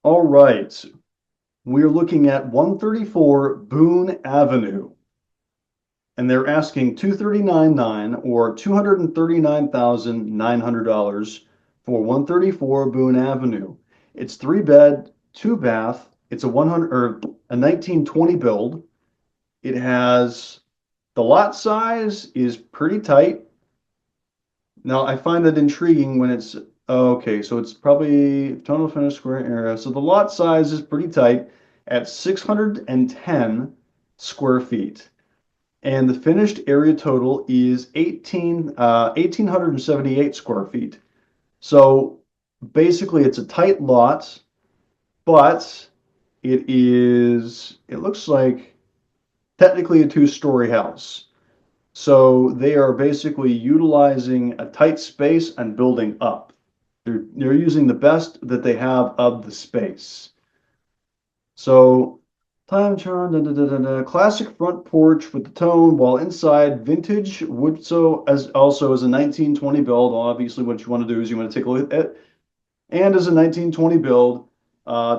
All right. We're looking at 134 Boone Avenue, and they're asking 239,900 or $239,900 for 134 Boone Avenue. It's three bed, two bath. It's a 100 or a 1920 build. It has the lot size is pretty tight. Now, I find that intriguing when it's okay, so it's probably total finished square area. So the lot size is pretty tight at 610 square feet. And the finished area total is 1,878 square feet. So basically, it's a tight lot, but it looks like technically a two-story house. So they are basically utilizing a tight space and building up. They're using the best that they have of the space. So time charm, classic front porch with the tone, while inside vintage wood. So as also as a 1920 build, obviously what you want to do is you want to take a look at, and as a 1920 build,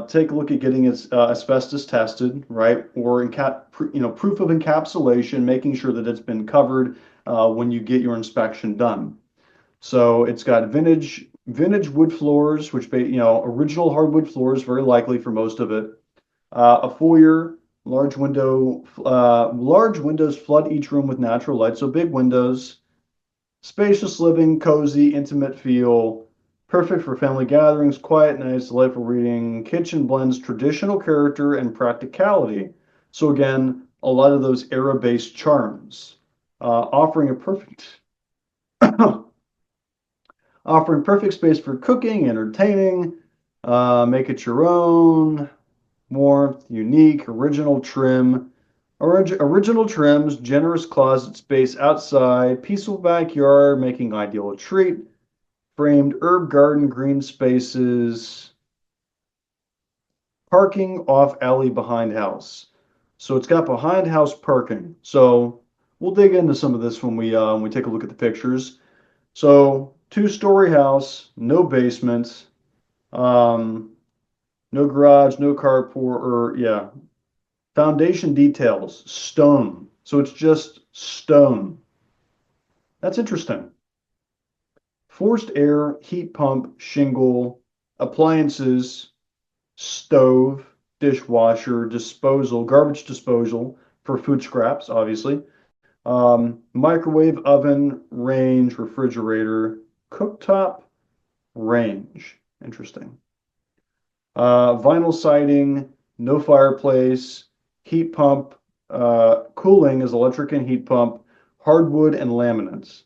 take a look at getting it asbestos tested, right? Or proof of encapsulation, making sure that it's been covered when you get your inspection done. So it's got vintage wood floors, which original hardwood floors, very likely for most of it. A foyer, large windows flood each room with natural light, so big windows. Spacious living, cozy, intimate feel, perfect for family gatherings, quiet nights, delightful reading. Kitchen blends traditional character and practicality. So again, a lot of those era-based charms, offering a perfect offering perfect space for cooking, entertaining, make it your own, warmth, unique, original trims, generous closet space outside, peaceful backyard, making ideal a treat, framed herb garden, green spaces, parking off alley behind house. So it's got behind house parking. So we'll dig into some of this when we take a look at the pictures. So two-story house, no basement, um, no garage, no carport, or yeah, foundation details, stone. So it's just stone. That's interesting. Forced air, heat pump, shingle, appliances, stove, dishwasher, disposal, garbage disposal for food scraps, obviously. Microwave, oven, range, refrigerator, cooktop, range. Interesting. Vinyl siding, no fireplace, heat pump, cooling is electric and heat pump, hardwood and laminates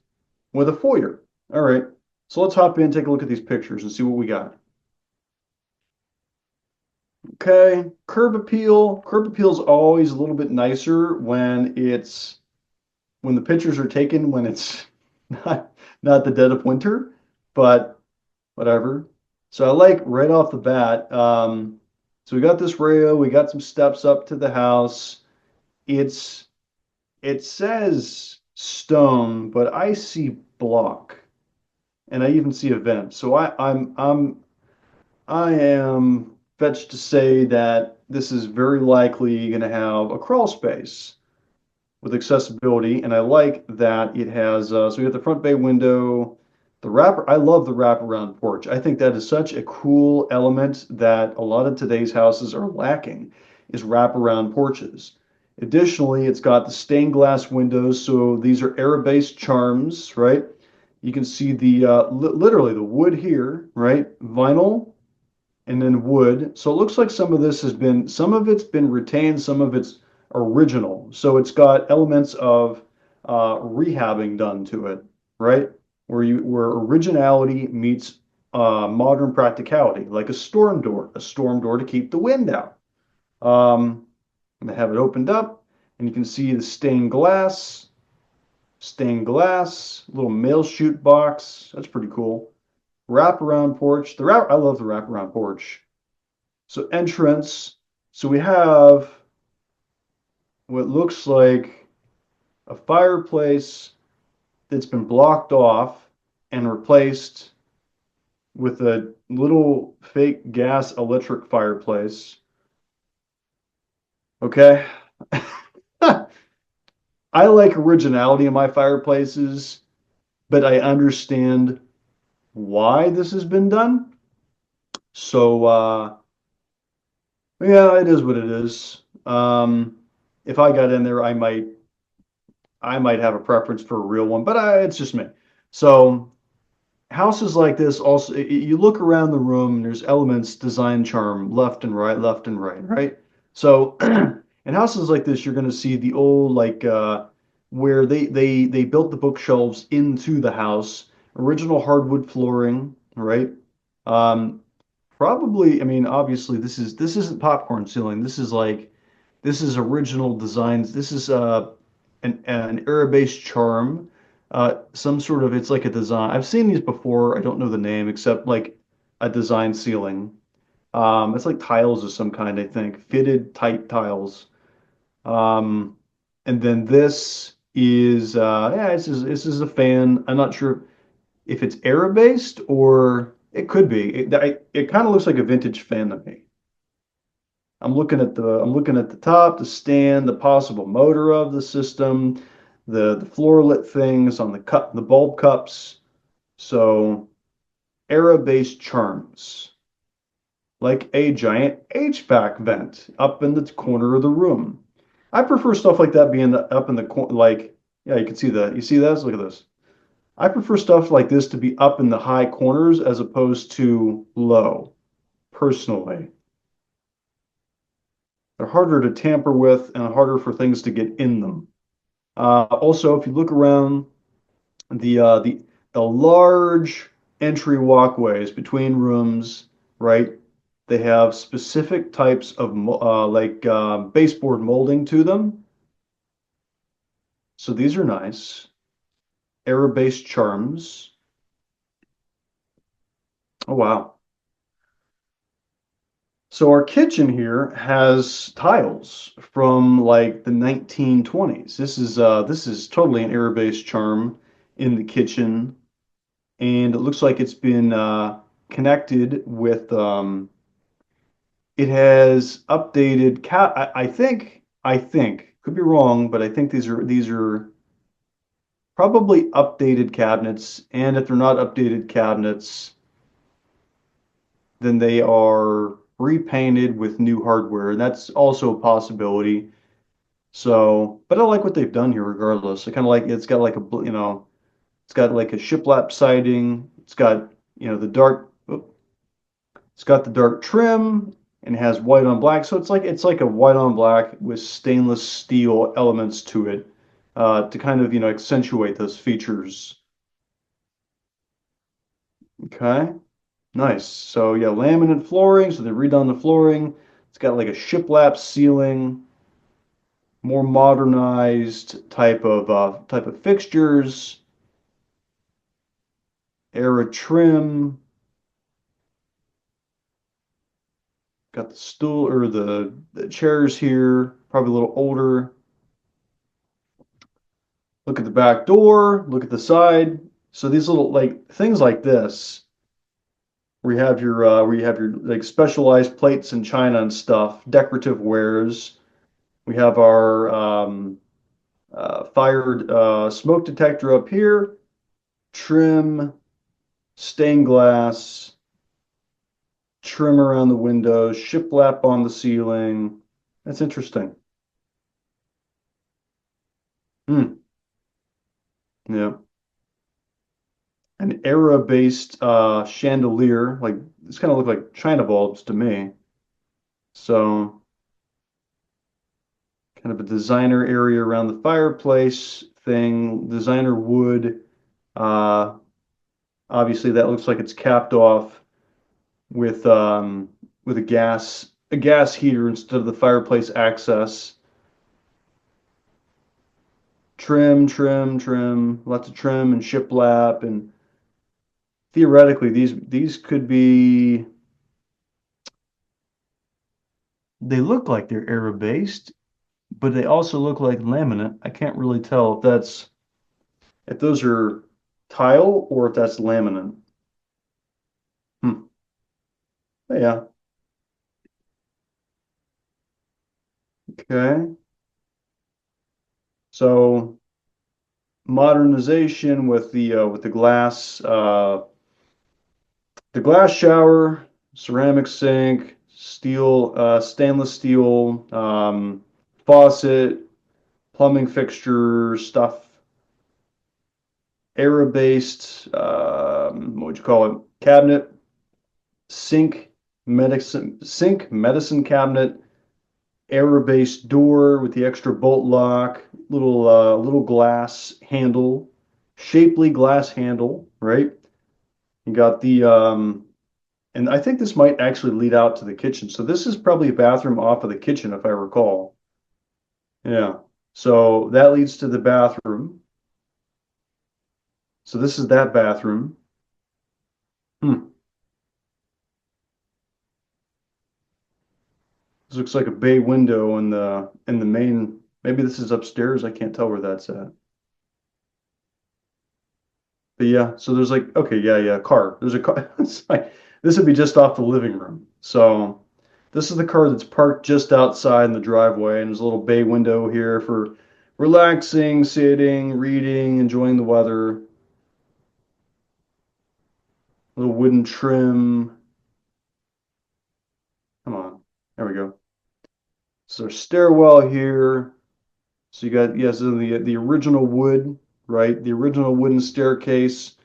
with a foyer. All right. So let's hop in, take a look at these pictures and see what we got. Okay, curb appeal. Curb appeal is always a little bit nicer when the pictures are taken when it's not the dead of winter, but whatever. So I like right off the bat. So we got this rail, we got some steps up to the house. It's it says stone, but I see block, and I even see a vent. So I am fetched to say that this is very likely going to have a crawl space with accessibility, and I like that it has. So we have the front bay window, the wrapper. I love the wraparound porch. I think that is such a cool element that a lot of today's houses are lacking, is wraparound porches. Additionally, it's got the stained glass windows, so these are era-based charms, right? You can see the literally the wood here, right? Vinyl and then wood. So it looks like some of it's been retained, some of it's original. So it's got elements of rehabbing done to it, right? Where originality meets modern practicality, like a storm door to keep the wind out. I'm gonna have it opened up, and you can see the stained glass, little mail chute box. That's pretty cool. Wraparound porch. I love the wraparound porch. So entrance. So we have what looks like a fireplace that's been blocked off and replaced with a little fake gas electric fireplace. Okay. I like originality in my fireplaces, but I understand why this has been done. So, yeah, it is what it is. If I got in there, I might have a preference for a real one, but it's just me. So, houses like this also, you look around the room and there's elements, design charm, left and right, right? So in houses like this, you're going to see the old like where they built the bookshelves into the house, original hardwood flooring, right? Um, Probably, I mean, obviously this isn't popcorn ceiling. This is original designs. This is an era-based charm. Some sort of it's like a design. I've seen these before. I don't know the name except like a design ceiling. It's like tiles of some kind, I think, fitted tight tiles. Um, and then this is yeah, this is a fan. I'm not sure if it's era based or it could be. It kind of looks like a vintage fan to me. I'm looking at the top, the stand, the possible motor of the system, the floor lit things on the bulb cups. So era-based charms, like a giant HVAC vent up in the corner of the room. I prefer stuff like that being up in the corner, like yeah, you can see that. You see this? Look at this. I prefer stuff like this to be up in the high corners as opposed to low, personally. They're harder to tamper with and harder for things to get in them. Also, if you look around the uh, the the large entry walkways between rooms, right? They have specific types of baseboard molding to them. So these are nice. Era-based charms. Oh wow. So our kitchen here has tiles from like the 1920s. This is totally an era-based charm in the kitchen, and it looks like it's been connected with it has updated I think could be wrong, but I think these are probably updated cabinets, and if they're not updated cabinets, then they are repainted with new hardware, and that's also a possibility. So, but I like what they've done here regardless. I kind of like it's got like it's got like a shiplap siding. It's got, the dark, it's got the dark trim and it has white on black. So it's like a white on black with stainless steel elements to it, to kind of, accentuate those features. Okay. Nice. So yeah, laminate flooring. So they redone the flooring. It's got like a shiplap ceiling, more modernized type of fixtures, era trim. Got the stool or the chairs here, probably a little older. Look at the back door, look at the side. So these little like things like this, where you have your like specialized plates and china and stuff, decorative wares. We have our fired smoke detector up here, trim, stained glass, trim around the windows, shiplap on the ceiling. That's interesting. Hmm. Yeah. An era-based chandelier, like this kind of look like China bulbs to me. So kind of a designer area around the fireplace thing, designer wood. Uh, Obviously that looks like it's capped off with a gas heater instead of the fireplace access. Trim, trim, trim, lots of trim and shiplap, and theoretically these could be, they look like they're era based, but they also look like laminate. I can't really tell if those are tile or if that's laminate. Oh, yeah. Okay. So modernization with the glass shower, ceramic sink, steel stainless steel faucet, plumbing fixture stuff, era-based what would you call it? Cabinet, sink medicine cabinet, era-based door with the extra bolt lock, little glass handle, shapely glass handle, right? You got the and I think this might actually lead out to the kitchen. So this is probably a bathroom off of the kitchen, if I recall. Yeah. So that leads to the bathroom. So this is that bathroom. Hmm. This looks like a bay window in the main. Maybe this is upstairs. I can't tell where that's at. But yeah, so there's like okay, yeah, yeah, car. There's a car. It's like this would be just off the living room. So this is the car that's parked just outside in the driveway, and there's a little bay window here for relaxing, sitting, reading, enjoying the weather. Little wooden trim. Come on. There we go. So there's stairwell here. So you got yes, the original wood, right? The original wooden staircase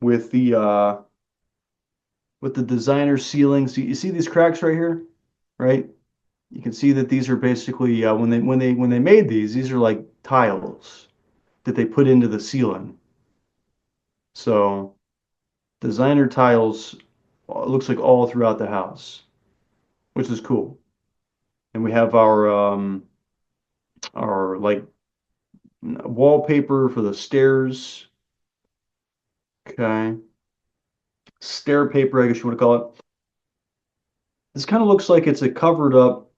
with the designer ceilings. You see these cracks right here, right? You can see that these are basically when they made these are like tiles that they put into the ceiling. So designer tiles it looks like all throughout the house, which is cool. And we have our like wallpaper for the stairs. Okay. Stair paper, I guess you want to call it. This kind of looks like it's a covered up.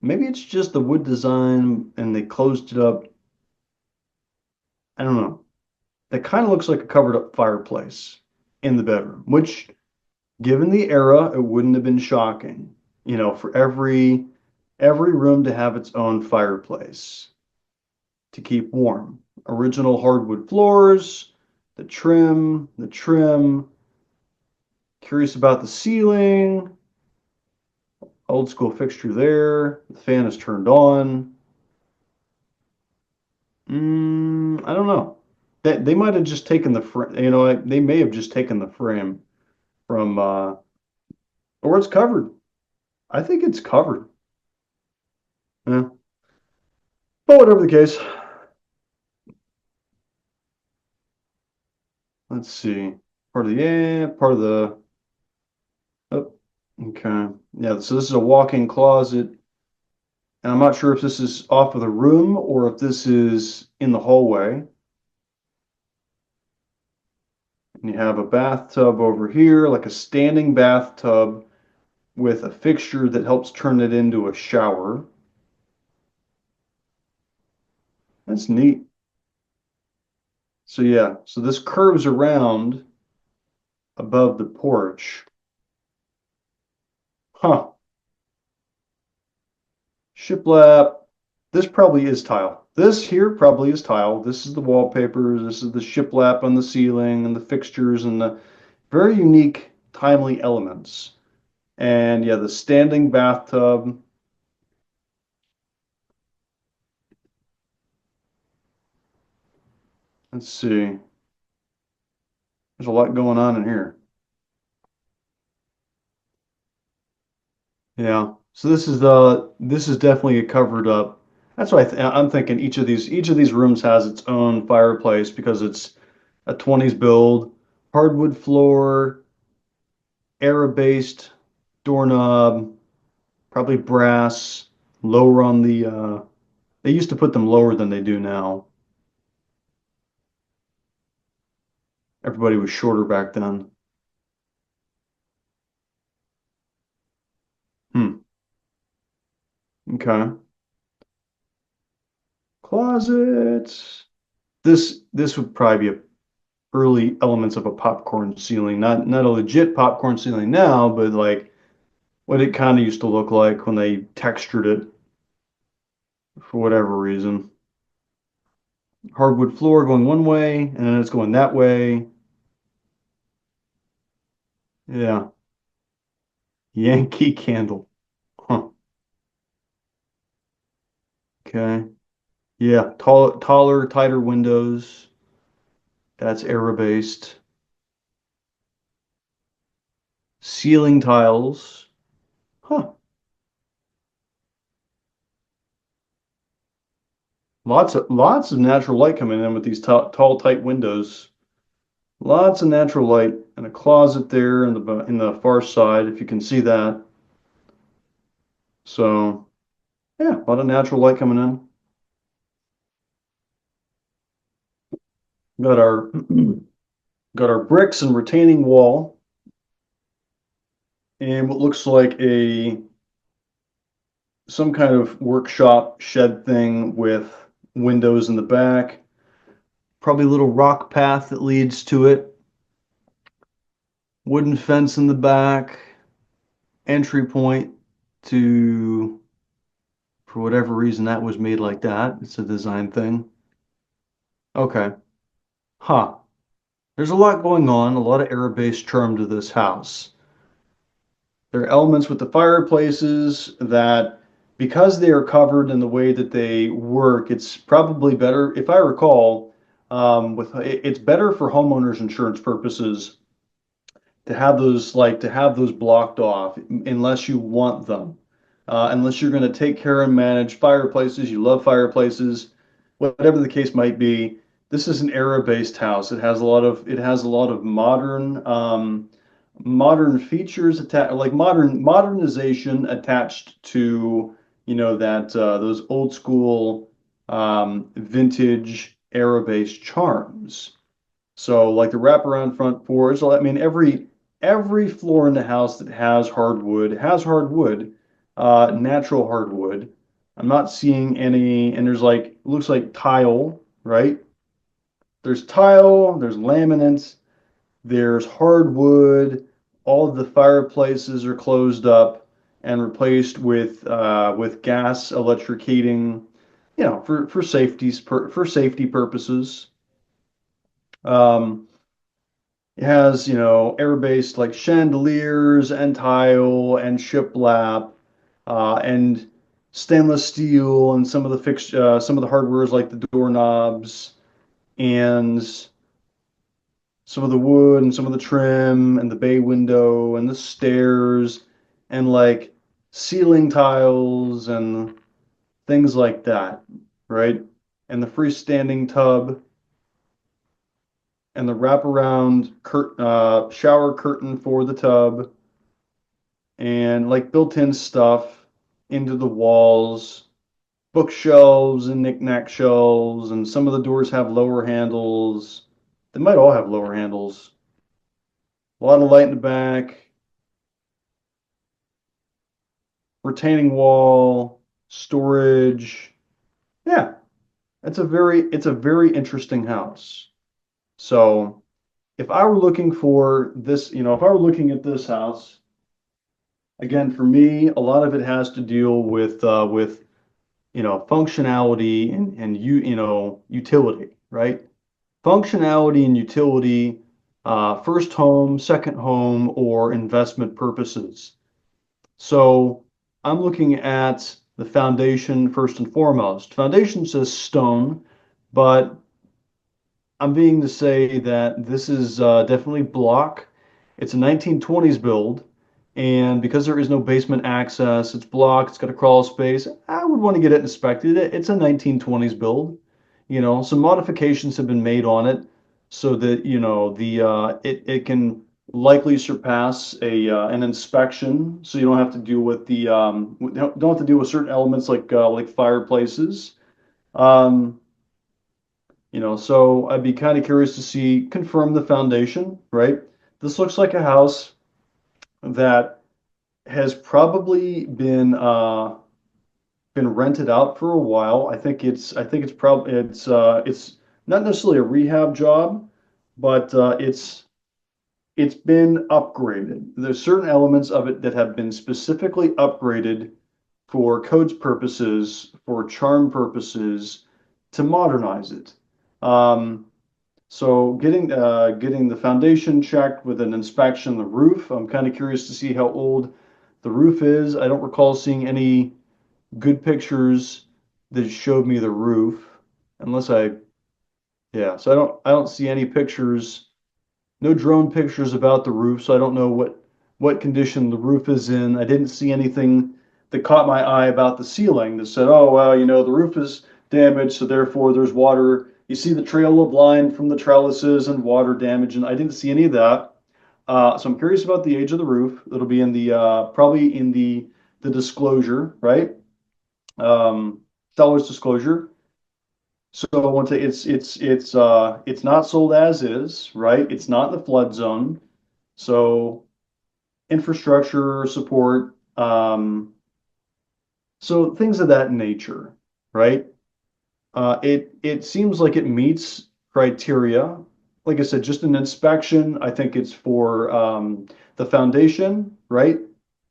Maybe it's just the wood design and they closed it up. I don't know. That kind of looks like a covered up fireplace in the bedroom, which, given the era, it wouldn't have been shocking, for every room to have its own fireplace to keep warm. Original hardwood floors, the trim. Curious about the ceiling, old school fixture there. The fan is turned on. I don't know. They might have just taken the frame. They may have just taken the frame from or it's covered. I think it's covered. Yeah. But whatever the case, let's see. Part of the. Oh, okay. Yeah. So this is a walk-in closet, and I'm not sure if this is off of the room or if this is in the hallway. And you have a bathtub over here, like a standing bathtub with a fixture that helps turn it into a shower. That's neat. So yeah, so this curves around above the porch. Huh. Shiplap. This probably is tile. This here probably is tile. This is the wallpaper. This is the shiplap on the ceiling and the fixtures and the very unique, timely elements. And yeah, the standing bathtub. Let's see. There's a lot going on in here. Yeah. So this is definitely a covered up. That's why I'm thinking each of these rooms has its own fireplace because it's a 20s build, hardwood floor, era-based doorknob, probably brass, lower on they used to put them lower than they do now. Everybody was shorter back then. Hmm. Okay. Closet. This would probably be early elements of a popcorn ceiling. Not a legit popcorn ceiling now, but like what it kind of used to look like when they textured it for whatever reason. Hardwood floor going one way, and then it's going that way. Yeah. Yankee Candle. Huh. Okay. Yeah. Taller, tighter windows. That's era-based. Ceiling tiles. Huh. Lots of natural light coming in with these tall, tight windows. Lots of natural light and a closet there in the far side, if you can see that. So yeah, a lot of natural light coming in. Got our got our bricks and retaining wall and what looks like a some kind of workshop shed thing with windows in the back. Probably a little rock path that leads to it. Wooden fence in the back. Entry point to, for whatever reason, that was made like that. It's a design thing. Okay. Huh. There's a lot going on, a lot of era-based charm to this house. There are elements with the fireplaces that, because they are covered in the way that they work, it's probably better, if I recall, it's better for homeowners insurance purposes to have those blocked off unless you want them. Unless you're going to take care and manage fireplaces, you love fireplaces, whatever the case might be. This is an era-based house. It has a lot of modern features attached, like modernization attached to that those old school vintage era-based charms. So like the wraparound front porch. So I mean every floor in the house that has hardwood, natural hardwood. I'm not seeing any, and there's like looks like tile, right? There's tile, there's laminate, there's hardwood. All of the fireplaces are closed up and replaced with gas electric heating, for safety purposes. Um, It has, air-based like chandeliers and tile and shiplap, and stainless steel and some of the hardware is like the doorknobs and some of the wood and some of the trim and the bay window and the stairs and like ceiling tiles and things like that, right? And the freestanding tub and the shower curtain for the tub and like built-in stuff into the walls, bookshelves and knickknack shelves, and some of the doors have lower handles. They might all have lower handles. A lot of light in the back, retaining wall, storage. Yeah, it's a very interesting house. So if I were looking for this, if I were looking at this house, again, for me, a lot of it has to deal with functionality and utility, right? Functionality and utility, first home, second home, or investment purposes. So I'm looking at the foundation first and foremost. Foundation says stone, but I'm being to say that this is definitely block. It's a 1920s build, and because there is no basement access, it's block, it's got a crawl space. I would want to get it inspected. It's a 1920s build. Some modifications have been made on it so that, the it can likely surpass an inspection, so you don't have to deal with don't have to deal with certain elements like fireplaces. Um, so I'd be kind of curious to see confirm the foundation, right? This looks like a house that has probably been rented out for a while. I think it's probably it's not necessarily a rehab job, but it's been upgraded. There's certain elements of it that have been specifically upgraded for codes purposes, for charm purposes, to modernize it. Um, so getting the foundation checked with an inspection of the roof. I'm kind of curious to see how old the roof is. I don't recall seeing any good pictures that showed me the roof, unless yeah. So I don't see any pictures, no drone pictures about the roof, so I don't know what condition the roof is in. I didn't see anything that caught my eye about the ceiling that said, oh, well, the roof is damaged, so therefore there's water. You see the trail of line from the trellises and water damage, and I didn't see any of that. So I'm curious about the age of the roof. It'll be in the probably in the disclosure, right? Seller's disclosure. So once it's not sold as is, right? It's not in the flood zone. So infrastructure support, so things of that nature, right? It seems like it meets criteria. Like I said, just an inspection. I think it's for the foundation, right?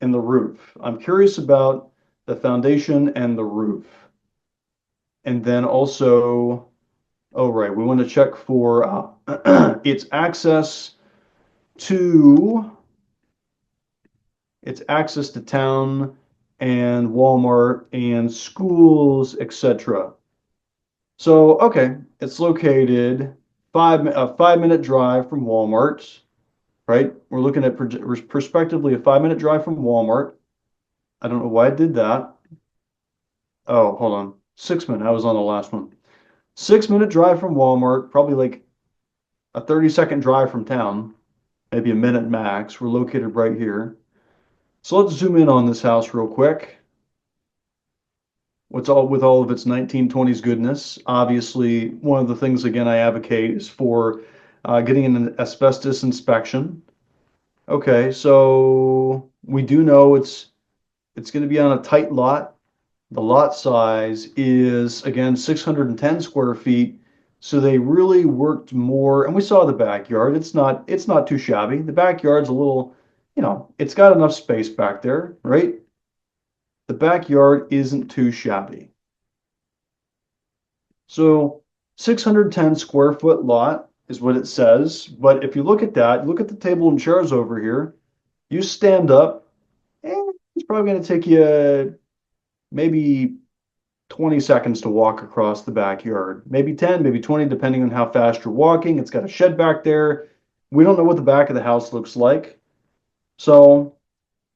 And the roof. I'm curious about the foundation and the roof. And then also, oh, right, we want to check for its access to its access to town and Walmart and schools, etc. So, okay, it's located a 5 minute drive from Walmart, right? We're looking at prospectively a 5 minute drive from Walmart. I don't know why I did that. Oh, hold on. 6 minute. I was on the last one. 6 minute drive from Walmart, probably like a 30-second drive from town, maybe a minute max. We're located right here. So let's zoom in on this house real quick. What's all with all of its 1920s goodness? Obviously, one of the things again I advocate is for getting an asbestos inspection. Okay, so we do know it's going to be on a tight lot. The lot size is again 610 square feet. So they really worked more, and we saw the backyard. It's not too shabby. The backyard's a little, it's got enough space back there, right? The backyard isn't too shabby. So 610 square foot lot is what it says. But if you look at that, look at the table and chairs over here. You stand up, and it's probably going to take you maybe 20 seconds to walk across the backyard. Maybe 10, maybe 20, depending on how fast you're walking. It's got a shed back there. We don't know what the back of the house looks like. So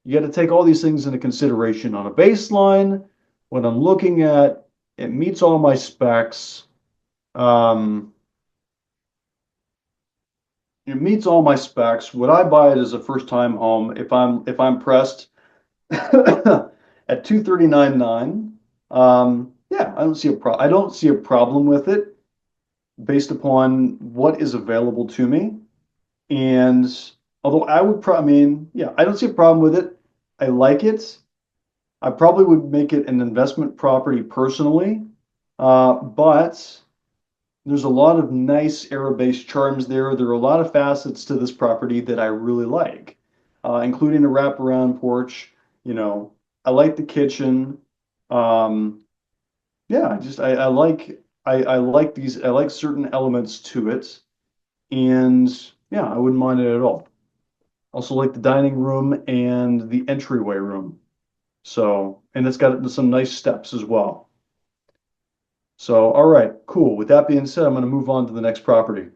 you got to take all these things into consideration on a baseline. What I'm looking at, it meets all my specs. Um, it meets all my specs. Would I buy it as a first-time home if I'm pressed at 239.9? Yeah, I don't see a problem with it based upon what is available to me. And although I mean, yeah, I don't see a problem with it. I like it. I probably would make it an investment property personally, but there's a lot of nice aero-based charms there. There are a lot of facets to this property that I really like, including a wraparound porch. I like the kitchen. Um, yeah, I like certain elements to it, and yeah, I wouldn't mind it at all. Also like the dining room and the entryway room. So, and it's got some nice steps as well. So, all right, cool. With that being said, I'm going to move on to the next property.